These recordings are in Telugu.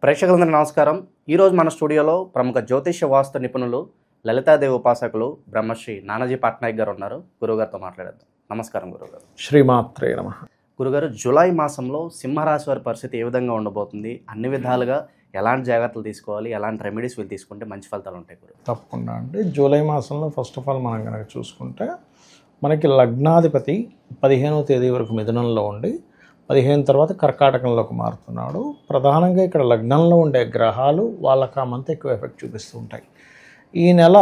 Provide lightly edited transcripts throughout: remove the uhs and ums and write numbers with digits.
ప్రేక్షకులందరికీ నమస్కారం. ఈరోజు మన స్టూడియోలో ప్రముఖ జ్యోతిష్య వాస్తు నిపుణులు లలితాదేవి ఉపాసకులు బ్రహ్మశ్రీ నానాజీ పట్నాయక్ గారు ఉన్నారు. గురుగారితో మాట్లాడేద్దాం. నమస్కారం గురుగారు. శ్రీమాత్రే నమః. గురుగారు, జూలై మాసంలో సింహరాశి వారి పరిస్థితి ఏ విధంగా ఉండబోతుంది? అన్ని విధాలుగా ఎలాంటి జాగ్రత్తలు తీసుకోవాలి, ఎలాంటి రెమెడీస్ వీళ్ళు తీసుకుంటే మంచి ఫలితాలు ఉంటాయి గురు? తప్పకుండా అండి. జూలై మాసంలో ఫస్ట్ ఆఫ్ ఆల్ మనం కనుక చూసుకుంటే మనకి లగ్నాధిపతి 15వ తేదీ వరకు మిథునంలో ఉండి 15 తర్వాత కర్కాటకంలోకి మారుతున్నాడు. ప్రధానంగా ఇక్కడ లగ్నంలో ఉండే గ్రహాలు వాళ్ళకి ఆ మంత్ ఎక్కువ ఎఫెక్ట్ చూపిస్తూ ఉంటాయి. ఈ నెల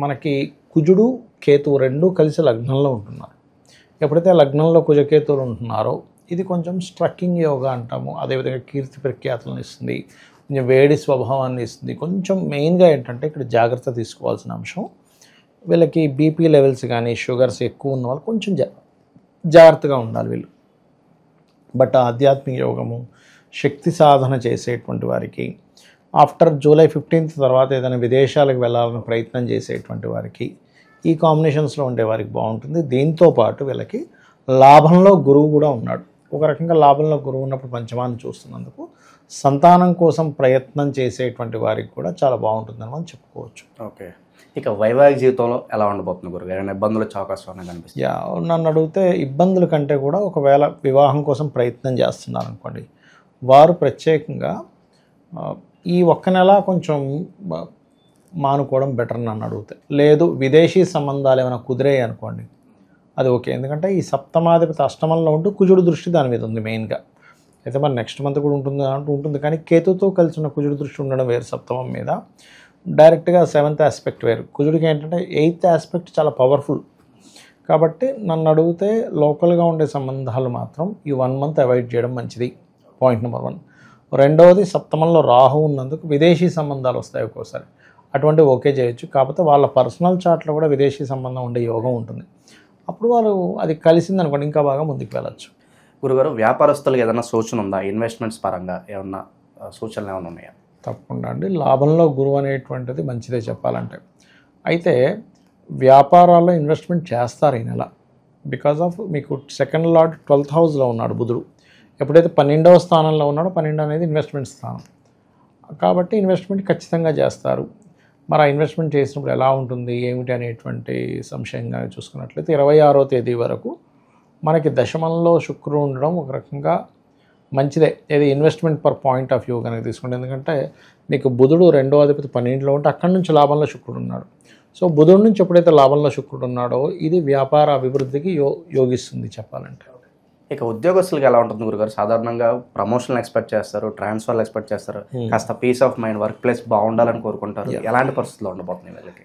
మనకి కుజుడు కేతువు రెండూ కలిసి లగ్నంలో ఉంటున్నారు. ఎప్పుడైతే లగ్నంలో కుజకేతువులు ఉంటున్నారో ఇది కొంచెం స్ట్రక్కింగ్ యోగా అంటాము. అదేవిధంగా కీర్తి ప్రఖ్యాతులను ఇస్తుంది, కొంచెం వేడి స్వభావాన్ని ఇస్తుంది. కొంచెం మెయిన్గా ఏంటంటే ఇక్కడ జాగ్రత్త తీసుకోవాల్సిన అంశం, వీళ్ళకి బీపీ లెవెల్స్ కానీ షుగర్స్ ఎక్కువ ఉన్న వాళ్ళు కొంచెం జాగ్రత్తగా ఉండాలి వీళ్ళు. బట్ ఆధ్యాత్మిక యోగము, శక్తి సాధన చేసేటువంటి వారికి, ఆఫ్టర్ జూలై 15th తర్వాత ఏదైనా విదేశాలకు వెళ్ళాలని ప్రయత్నం చేసేటువంటి వారికి ఈ కాంబినేషన్స్లో ఉండే వారికి బాగుంటుంది. దీంతో పాటు వీళ్ళకి లాభంలో గురువు కూడా ఉన్నాడు. ఒక రకంగా లాభంలో గురువు ఉన్నప్పుడు పంచమాన్ని చూస్తున్నందుకు సంతానం కోసం ప్రయత్నం చేసేటువంటి వారికి కూడా చాలా బాగుంటుందని మనం చెప్పుకోవచ్చు. ఓకే, ఇక వైవాహిక జీవితంలో ఎలా ఉండబోతుంది గురుగారు? ఏమైనా ఇబ్బందులు వచ్చే అవకాశం కనిపిస్తుంది? నన్ను అడిగితే ఇబ్బందుల కంటే కూడా ఒకవేళ వివాహం కోసం ప్రయత్నం చేస్తున్నారు అనుకోండి, వారు ప్రత్యేకంగా ఈ ఒక్క నెల కొంచెం మానుకోవడం బెటర్ నన్ను అడిగితే. లేదు విదేశీ సంబంధాలు ఏమైనా కుదిరాయి అనుకోండి, అది ఓకే. ఎందుకంటే ఈ సప్తమాధిపతి అష్టమంలో ఉంటూ కుజుడు దృష్టి దాని మీద ఉంది మెయిన్గా. అయితే మరి నెక్స్ట్ మంత్ కూడా ఉంటుంది కానీ కేతుతో కలిసి ఉన్న కుజుడు దృష్టి ఉండడం వేరు సప్తమం మీద, డైరెక్ట్గా 7th ఆస్పెక్ట్ వేరు. కుజుడికి ఏంటంటే 8th ఆస్పెక్ట్ చాలా పవర్ఫుల్. కాబట్టి నన్ను అడిగితే లోకల్గా ఉండే సంబంధాలు మాత్రం ఈ 1 month అవాయిడ్ చేయడం మంచిది, పాయింట్ నెంబర్ 1. రెండవది, సప్తమంలో రాహు ఉన్నందుకు విదేశీ సంబంధాలు వస్తాయి ఒక్కోసారి, అటువంటివి ఓకే చేయొచ్చు. కాకపోతే వాళ్ళ పర్సనల్ చార్ట్లో కూడా విదేశీ సంబంధం ఉండే యోగం ఉంటుంది. అప్పుడు వాళ్ళు అది కలిసిందనుకోండి ఇంకా బాగా ముందుకు వెళ్ళచ్చు. గురుగారు, వ్యాపారస్తులకు ఏదైనా సూచన ఉందా? ఇన్వెస్ట్మెంట్స్ పరంగా ఏమన్నా సూచనలు ఏమైనా ఉన్నాయా? తప్పకుండా అండి. లాభంలో గురువు అనేటువంటిది మంచిదే చెప్పాలంటే. అయితే వ్యాపారాల్లో ఇన్వెస్ట్మెంట్ చేస్తారు ఈ నెల. బికాజ్ ఆఫ్ మీకు సెకండ్ లార్డ్ 12th హౌస్లో ఉన్నాడు బుధుడు. ఎప్పుడైతే 12వ స్థానంలో ఉన్నాడో, 12 అనేది ఇన్వెస్ట్మెంట్ స్థానం కాబట్టి ఇన్వెస్ట్మెంట్ ఖచ్చితంగా చేస్తారు. మరి ఆ ఇన్వెస్ట్మెంట్ చేసినప్పుడు ఎలా ఉంటుంది ఏమిటి అనేటువంటి సంశయంగా చూసుకున్నట్లయితే 26వ తేదీ వరకు మనకి దశమంలో శుక్రుడు ఉండడం ఒక రకంగా మంచిదే. ఇది investment per point of view కనుక తీసుకుంటే, ఎందుకంటే మీకు బుధుడు 2వ అధిపతి 12లో ఉంటే అక్కడి నుంచి లాభంలో శుక్రుడు ఉన్నాడు. సో బుధుడు నుంచి ఎప్పుడైతే లాభంలో శుక్రుడు ఉన్నాడో ఇది వ్యాపార అభివృద్ధికి యోగిస్తుంది చెప్పాలంటే. ఇక ఉద్యోగస్తులకు ఎలా ఉంటుంది గురుగారు? సాధారణంగా ప్రమోషన్లు ఎక్స్పెక్ట్ చేస్తారు, ట్రాన్స్ఫర్లు ఎక్స్పెక్ట్ చేస్తారు, కాస్త peace of mind, work place బాగుండాలని కోరుకుంటారు. ఎలాంటి పరిస్థితుల్లో ఉండబోతుంది వీళ్ళకి?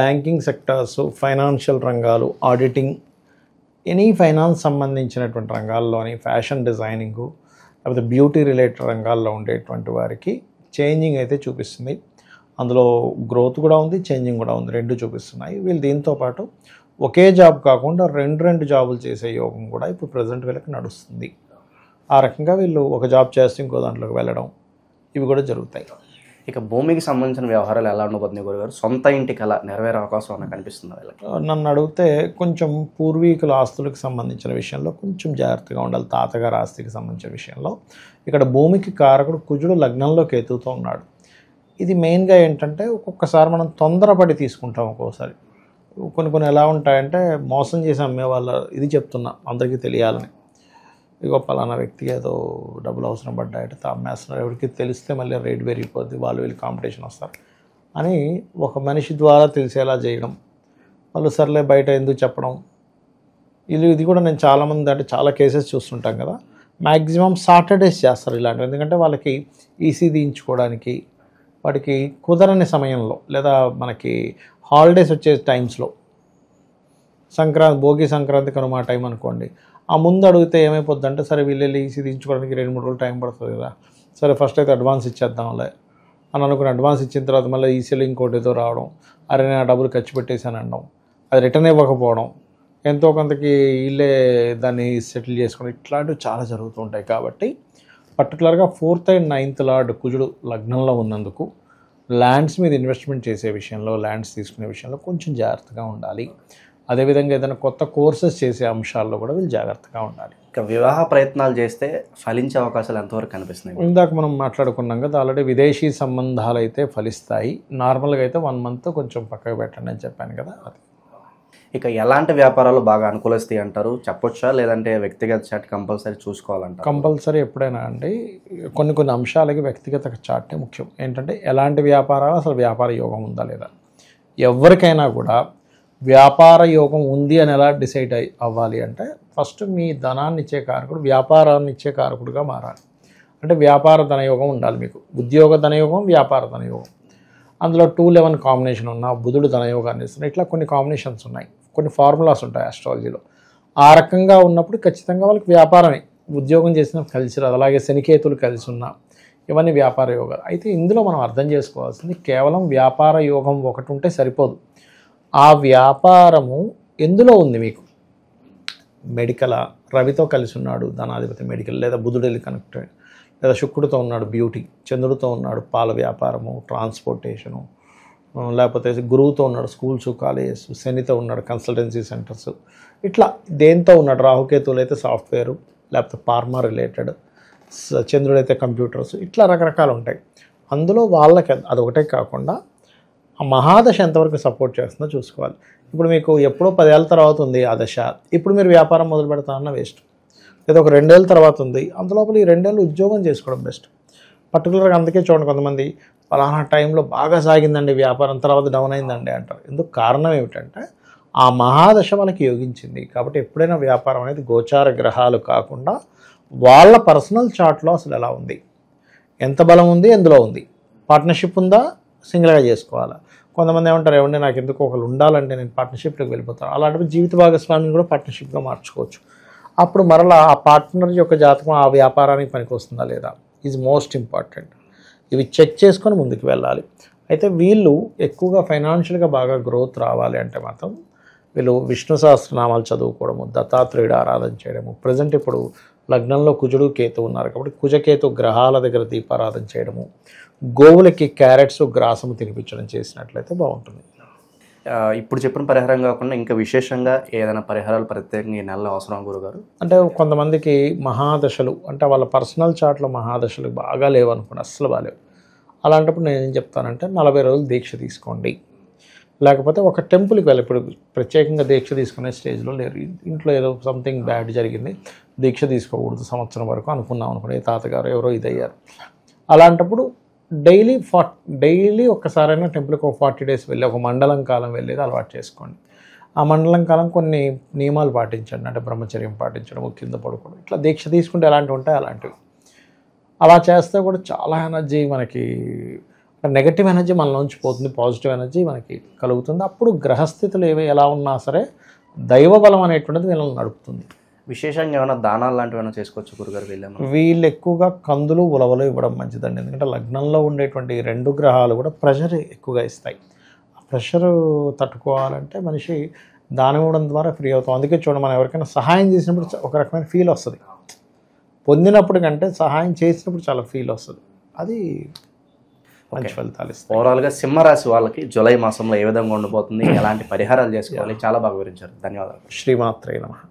బ్యాంకింగ్ సెక్టార్స్, ఫైనాన్షియల్ రంగాలు, ఆడిటింగ్, ఎనీ ఫైనాన్స్ సంబంధించినటువంటి రంగాల్లోని, ఫ్యాషన్ డిజైనింగు, లేకపోతే బ్యూటీ రిలేటెడ్ రంగాల్లో ఉండేటువంటి వారికి చేంజింగ్ అయితే చూపిస్తుంది. అందులో గ్రోత్ కూడా ఉంది, చేంజింగ్ కూడా ఉంది, రెండు చూపిస్తున్నాయి. వీళ్ళు దీంతో పాటు ఒకే జాబ్ కాకుండా రెండు జాబులు చేసే యోగం కూడా ఇప్పుడు ప్రజెంట్ వీళ్ళకి నడుస్తుంది. ఆ రకంగా వీళ్ళు ఒక జాబ్ చేస్తే ఇంకో దాంట్లోకి వెళ్ళడం ఇవి కూడా జరుగుతాయి. ఇక భూమికి సంబంధించిన వ్యవహారాలు ఎలా ఉండబోతున్నాయి గురుగారు? సొంత ఇంటికి అలా నెరవేరే అవకాశం అన్న కనిపిస్తుంది వీళ్ళకి? నన్ను అడిగితే కొంచెం పూర్వీకుల ఆస్తులకు సంబంధించిన విషయంలో కొంచెం జాగ్రత్తగా ఉండాలి. తాతగారి ఆస్తికి సంబంధించిన విషయంలో ఇక్కడ భూమికి కారకుడు కుజుడు లగ్నంలో కేతువుతో ఉన్నాడు. ఇది మెయిన్గా ఏంటంటే ఒక్కొక్కసారి మనం తొందరపడి తీసుకుంటాం. ఒక్కోసారి కొన్ని ఎలా ఉంటాయంటే మోసం చేసి అమ్మే వాళ్ళ ఇది చెప్తున్నా అందరికీ తెలియాలని, ఇగో పలానా వ్యక్తికి ఏదో డబ్బులు అవసరం పడ్డాయంటే అమ్మేస్తున్నారు, ఎవరికి తెలిస్తే మళ్ళీ రేట్ పెరిగిపోద్ది, వీళ్ళు కాంపిటీషన్ వస్తారు అని ఒక మనిషి ద్వారా తెలిసేలా చేయడం, వాళ్ళు సర్లే బయట ఎందుకు చెప్పడం, ఇది కూడా నేను చాలామంది అంటే చాలా కేసెస్ చూస్తుంటాం కదా. మ్యాక్సిమం సాటర్డేస్ చేస్తారు ఇలాంటివి. ఎందుకంటే వాళ్ళకి ఈసీ తీయించుకోవడానికి, వాడికి కుదరని సమయంలో లేదా మనకి హాలిడేస్ వచ్చే టైమ్స్లో, భోగి సంక్రాంతి కనుమ టైం అనుకోండి, ఆ ముందు అడిగితే ఏమైపోద్ది అంటే, సరే వీళ్ళు ఈసీ తీయించుకోవడానికి 2-3 రోజులు టైం పడుతుంది కదా, సరే ఫస్ట్ అయితే అడ్వాన్స్ ఇచ్చేద్దాంలే అని అనుకుని అడ్వాన్స్ ఇచ్చిన తర్వాత మళ్ళీ ఈసీలో ఇంకోటి ఏదో రావడం, అరే నేను ఆ డబ్బులు ఖర్చు పెట్టేశాను అనడం, అది రిటర్న్ ఇవ్వకపోవడం, ఎంతో కొంతకి వీళ్ళే దాన్ని సెటిల్ చేసుకోవడం, ఇట్లాంటివి చాలా జరుగుతుంటాయి. కాబట్టి పర్టికులర్గా 4th and 9th లార్డ్ కుజుడు లగ్నంలో ఉన్నందుకు ల్యాండ్స్ మీద ఇన్వెస్ట్మెంట్ చేసే విషయంలో, ల్యాండ్స్ తీసుకునే విషయంలో కొంచెం జాగ్రత్తగా ఉండాలి. అదేవిధంగా ఏదైనా కొత్త కోర్సెస్ చేసే అంశాల్లో కూడా వీళ్ళు జాగ్రత్తగా ఉండాలి. ఇక వివాహ ప్రయత్నాలు చేస్తే ఫలించే అవకాశాలు ఎంతవరకు కనిపిస్తున్నాయి? ఇందాక మనం మాట్లాడుకున్నాం కదా ఆల్రెడీ, విదేశీ సంబంధాలు అయితే ఫలిస్తాయి. నార్మల్గా అయితే 1 month కొంచెం పక్కకు పెట్టండి అని చెప్పాను కదా. అది ఇక ఎలాంటి వ్యాపారాలు బాగా అనుకూలిస్తాయి అంటారు, చెప్పొచ్చా? లేదంటే వ్యక్తిగత చాట్ కంపల్సరీ చూసుకోవాలంటారు? కంపల్సరీ ఎప్పుడైనా అండి కొన్ని అంశాలకి వ్యక్తిగత చాటే ముఖ్యం. ఏంటంటే ఎలాంటి వ్యాపారాలు, అసలు వ్యాపార యోగం ఉందా లేదా. ఎవరికైనా కూడా వ్యాపార యోగం ఉంది అని ఎలా డిసైడ్ అవ్వాలి అంటే, ఫస్ట్ మీ ధనాన్ని ఇచ్చే కారకుడు వ్యాపారాన్ని ఇచ్చే కారకుడుగా మారాలి. అంటే వ్యాపార ధనయోగం ఉండాలి మీకు. ఉద్యోగ ధనయోగం, వ్యాపార ధనయోగం. అందులో 2-11 కాంబినేషన్ ఉన్న బుధుడు ధనయోగాన్ని ఇస్తున్నాయి. ఇట్లా కొన్ని కాంబినేషన్స్ ఉన్నాయి, కొన్ని ఫార్ములాస్ ఉంటాయి ఆస్ట్రాలజీలో. ఆ రకంగా ఉన్నప్పుడు ఖచ్చితంగా వాళ్ళకి వ్యాపారమే. ఉద్యోగం చేసిన కలిసి రాదు. అలాగే శనికేతులు కలిసి ఉన్న ఇవన్నీ వ్యాపార యోగాలు. అయితే ఇందులో మనం అర్థం చేసుకోవాల్సింది, కేవలం వ్యాపార యోగం ఒకటి ఉంటే సరిపోదు. ఆ వ్యాపారము ఎందులో ఉంది మీకు? మెడికల్, రవితో కలిసి ఉన్నాడు ధనాధిపతి మెడికల్, లేదా బుధుడు కనెక్టెడ్, లేదా శుక్రుడితో ఉన్నాడు బ్యూటీ, చంద్రుడితో ఉన్నాడు పాల వ్యాపారము, ట్రాన్స్పోర్టేషను, లేకపోతే గురువుతో ఉన్నాడు స్కూల్స్ కాలేజెస్, శనితో ఉన్నాడు కన్సల్టెన్సీ సెంటర్స్. ఇట్లా దేంతో ఉన్నాడు? రాహుకేతువులు అయితే సాఫ్ట్వేరు, లేకపోతే ఫార్మా రిలేటెడ్, చంద్రుడైతే కంప్యూటర్స్. ఇట్లా రకరకాలు ఉంటాయి. అందులో వాళ్ళకి అదొకటే కాకుండా ఆ మహాదశ ఎంతవరకు సపోర్ట్ చేస్తుందో చూసుకోవాలి. ఇప్పుడు మీకు ఎప్పుడో 10 ఏళ్ళ తర్వాత ఉంది ఆ దశ, ఇప్పుడు మీరు వ్యాపారం మొదలు పెడతారన్న వేస్ట్. లేదా ఒక 2 ఏళ్ళ తర్వాత ఉంది, అందులోపల ఈ 2 ఏళ్ళు ఉద్యోగం చేసుకోవడం బెస్ట్. పర్టికులర్గా అందుకే చూడండి, కొంతమంది ఫలానా టైంలో బాగా సాగిందండి వ్యాపారం, తర్వాత డౌన్ అయిందండి అంటారు. ఎందుకు? కారణం ఏమిటంటే ఆ మహాదశ వాళ్ళకి యోగించింది. కాబట్టి ఎప్పుడైనా వ్యాపారం అనేది గోచార గ్రహాలు కాకుండా వాళ్ళ పర్సనల్ చార్ట్లో అసలు ఎలా ఉంది, ఎంత బలం ఉంది, ఎందులో ఉంది, పార్ట్నర్షిప్ ఉందా, సింగిల్గా చేసుకోవాలా. కొంతమంది ఏమంటారు, ఏమంటే నాకు ఎందుకు ఒకరు ఉండాలంటే నేను పార్ట్నర్షిప్లోకి వెళ్ళిపోతాను. అలాంటి జీవిత భాగస్వామిని కూడా పార్ట్నర్షిప్గా మార్చుకోవచ్చు. అప్పుడు మరలా ఆ పార్ట్నర్ యొక్క జాతకం ఆ వ్యాపారానికి పనికి వస్తుందా లేదా ఈజ్ మోస్ట్ ఇంపార్టెంట్. ఇవి చెక్ చేసుకొని ముందుకు వెళ్ళాలి. అయితే వీళ్ళు ఎక్కువగా ఫైనాన్షియల్గా బాగా గ్రోత్ రావాలి అంటే మాత్రం వీళ్ళు విష్ణు సహస్రనామాలు చదువుకోవడము, దత్తాత్రేయుడు ఆరాధన చేయడము. ప్రజెంట్ ఇప్పుడు లగ్నంలో కుజుడు కేతు ఉన్నారు కాబట్టి కుజకేతు గ్రహాల దగ్గర దీపారాధన చేయడము, గోవులకి క్యారెట్స్ గ్రాసము తినిపించడం చేసినట్లయితే బాగుంటుంది. ఇప్పుడు చెప్పిన పరిహారం కాకుండా ఇంకా విశేషంగా ఏదైనా పరిహారాలు ప్రత్యేకంగా ఈ నెలలో అవసరం గురుగారు? అంటే కొంతమందికి మహాదశలు, అంటే వాళ్ళ పర్సనల్ చార్ట్లో మహాదశలు బాగా లేవనుకోండి, అస్సలు బాగాలేవు. అలాంటప్పుడు నేను ఏం చెప్తానంటే 40 రోజులు దీక్ష తీసుకోండి. లేకపోతే ఒక టెంపుల్కి వెళ్ళి, ఇప్పుడు ప్రత్యేకంగా దీక్ష తీసుకునే స్టేజ్లో లేరు, ఇంట్లో ఏదో సంథింగ్ బ్యాడ్ జరిగింది, దీక్ష తీసుకోకూడదు సంవత్సరం వరకు అనుకున్నాం అనుకోండి, తాతగారు ఎవరో ఇదయ్యారు. అలాంటప్పుడు డైలీ ఒక్కసారైనా టెంపుల్కి ఒక 40 days వెళ్ళి ఒక మండలం కాలం వెళ్ళేది అలవాటు చేసుకోండి. ఆ మండలం కాలం కొన్ని నియమాలు పాటించండి. అంటే బ్రహ్మచర్యం పాటించడం, కింద పడుకోవడం, ఇట్లా దీక్ష తీసుకుంటే ఎలాంటివి ఉంటాయి అలాంటివి. అలా చేస్తే కూడా చాలా ఎనర్జీ మనకి, నెగటివ్ ఎనర్జీ మనలోంచి పోతుంది, పాజిటివ్ ఎనర్జీ మనకి కలుగుతుంది. అప్పుడు గ్రహస్థితులు ఎలా ఉన్నా సరే దైవబలం అనేటువంటిది వీళ్ళని నడుపుతుంది. విశేషంగా ఏమైనా దానాలు లాంటివి ఏమైనా చేసుకోవచ్చు గురుగారు? వీళ్ళు ఎక్కువగా కందులు, ఉలవలు ఇవ్వడం మంచిదండి. ఎందుకంటే లగ్నంలో ఉండేటువంటి 2 గ్రహాలు కూడా ప్రెషర్ ఎక్కువగా ఇస్తాయి. ఆ ప్రెషర్ తట్టుకోవాలంటే మనిషి దానం ఇవ్వడం ద్వారా ఫ్రీ అవుతాం. అందుకే చూడండి, మనం ఎవరికైనా సహాయం చేసినప్పుడు ఒక రకమైన ఫీల్ వస్తుంది, పొందినప్పుడు కంటే సహాయం చేసినప్పుడు చాలా ఫీల్ వస్తుంది. అది మంచి ఫలితాలు ఇస్తాయి. ఓవరాల్గా సింహరాశి వాళ్ళకి జూలై మాసంలో ఏ విధంగా ఉండబోతుంది, ఎలాంటి పరిహారాలు చేసుకోవాలి, చాలా బాగా వివరించారు. ధన్యవాదాలు. శ్రీమాత్రే నమః.